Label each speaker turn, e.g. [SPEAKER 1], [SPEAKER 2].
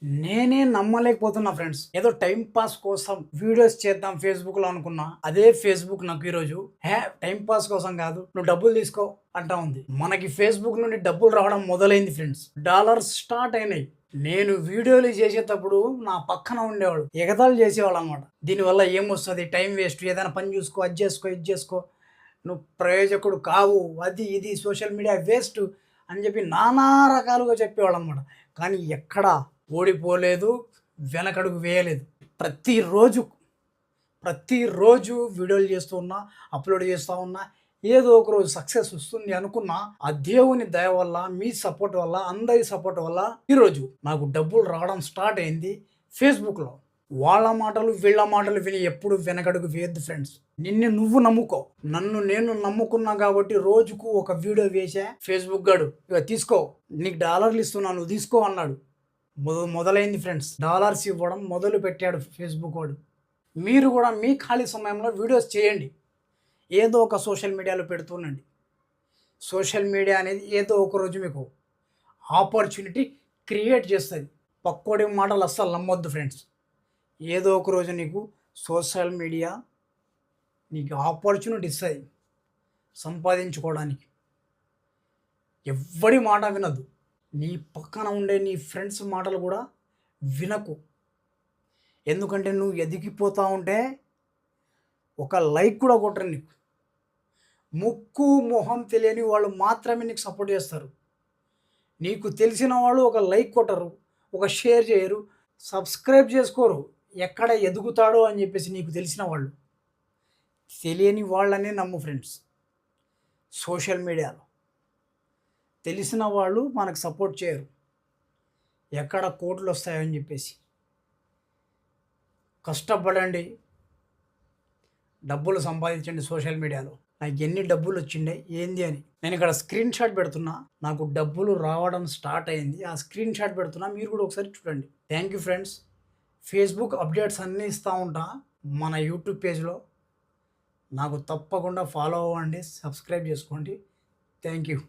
[SPEAKER 1] నేనే నమ్మలేకపోతున్నా ఫ్రెండ్స్. ఏదో time pass కోసం వీడియోస్ చేద్దాం ఫేస్‌బుక్‌లో అనుకున్నా. అదే ఫేస్‌బుక్ నాకు ఈరోజు టైం పాస్ కోసం కాదు, నువ్వు డబ్బులు తీసుకో అంటా ఉంది. మనకి ఫేస్‌బుక్ నుండి డబ్బులు రావడం మొదలైంది ఫ్రెండ్స్. డాలర్స్ స్టార్ట్ అయినాయి. నేను వీడియోలు చేసేటప్పుడు నా పక్కన ఉండేవాడు. ఎగతాళి చేసేవాళ్ళు అనమాట. దీనివల్ల ఏమొస్తది? Time waste. ఏదైనా పని చూసుకో, అది చేసుకో, ఇది చేసుకో. నువ్వు ప్రయోజకుడు కావు. అది ఇది సోషల్ మీడియా వేస్ట్ అని చెప్పి నానా రకాలుగా చెప్పేవాళ్ళు అనమాట. కానీ ఎక్కడా ఓడిపోలేదు, వెనకడుగు వేయలేదు. ప్రతిరోజు, ప్రతిరోజు వీడియోలు చేస్తూ ఉన్నా, అప్లోడ్ చేస్తూ ఉన్నా. ఏదో ఒక రోజు సక్సెస్ వస్తుంది అనుకున్నా. ఆ దేవుని దయ వల్ల, మీ సపోర్ట్ వల్ల, అందరి సపోర్ట్ వల్ల ఈరోజు నాకు డబ్బులు రావడం స్టార్ట్ అయింది ఫేస్బుక్‌లో. వాళ్ళ మాటలు, వీళ్ళ మాటలు విని ఎప్పుడు వెనకడుగు వేయొద్దు ఫ్రెండ్స్. నిన్ను నువ్వు నమ్ముకో. నన్ను నేను నమ్ముకున్నా కాబట్టి రోజుకు ఒక వీడియో వేసా. ఫేస్బుక్ గాడు ఇక తీసుకో, నీకు డాలర్లు ఇస్తున్నా, నువ్వు తీసుకో అన్నాడు. మొదలైంది ఫ్రెండ్స్. డాలర్స్ ఇవ్వడం మొదలు పెట్టాడు ఫేస్బుక్ వాడు. మీరు కూడా మీ ఖాళీ సమయంలో వీడియోస్ చేయండి. ఏదో ఒక సోషల్ మీడియాలో పెడుతుండండి. సోషల్ మీడియా అనేది ఏదో ఒక రోజు మీకు ఆపర్చునిటీ క్రియేట్ చేస్తుంది. పక్కోడి మాటలు అస్సలు నమ్మొద్దు ఫ్రెండ్స్. ఏదో ఒక రోజు నీకు సోషల్ మీడియా నీకు ఆపర్చునిటీ ఇస్తుంది సంపాదించుకోవడానికి. ఎవ్వడి మాట వినద్దు. నీ పక్కన ఉండే నీ ఫ్రెండ్స్ మాటలు కూడా వినకు. ఎందుకంటే నువ్వు ఎదిగిపోతూ ఉంటే ఒక లైక్ కూడా కొట్టరు నీకు. ముక్కు మొహం తెలియని వాళ్ళు మాత్రమే నీకు సపోర్ట్ చేస్తారు. నీకు తెలిసిన వాళ్ళు ఒక లైక్ కొట్టరు, ఒక షేర్ చేయరు, సబ్స్క్రైబ్ చేసుకోరు. ఎక్కడ ఎదుగుతాడో అని చెప్పేసి నీకు తెలిసిన వాళ్ళు. తెలియని వాళ్ళనే నమ్ము ఫ్రెండ్స్. సోషల్ మీడియాలో తెలిసిన వాళ్ళు మనకు సపోర్ట్ చేయరు. ఎక్కడ కోట్లు వస్తాయని చెప్పేసి. కష్టపడండి, డబ్బులు సంపాదించండి సోషల్ మీడియాలో. నాకు ఎన్ని డబ్బులు వచ్చిండే ఏంది అని నేను ఇక్కడ స్క్రీన్ షాట్ పెడుతున్నా. నాకు డబ్బులు రావడం స్టార్ట్ అయింది. ఆ స్క్రీన్ షాట్ పెడుతున్నా, మీరు కూడా ఒకసారి చూడండి. Thank you friends. Facebook updates అన్నీ ఇస్తూ ఉంటా మన యూట్యూబ్ పేజ్లో. నాకు తప్పకుండా ఫాలో అవ్వండి, సబ్స్క్రైబ్ చేసుకోండి. Thank you.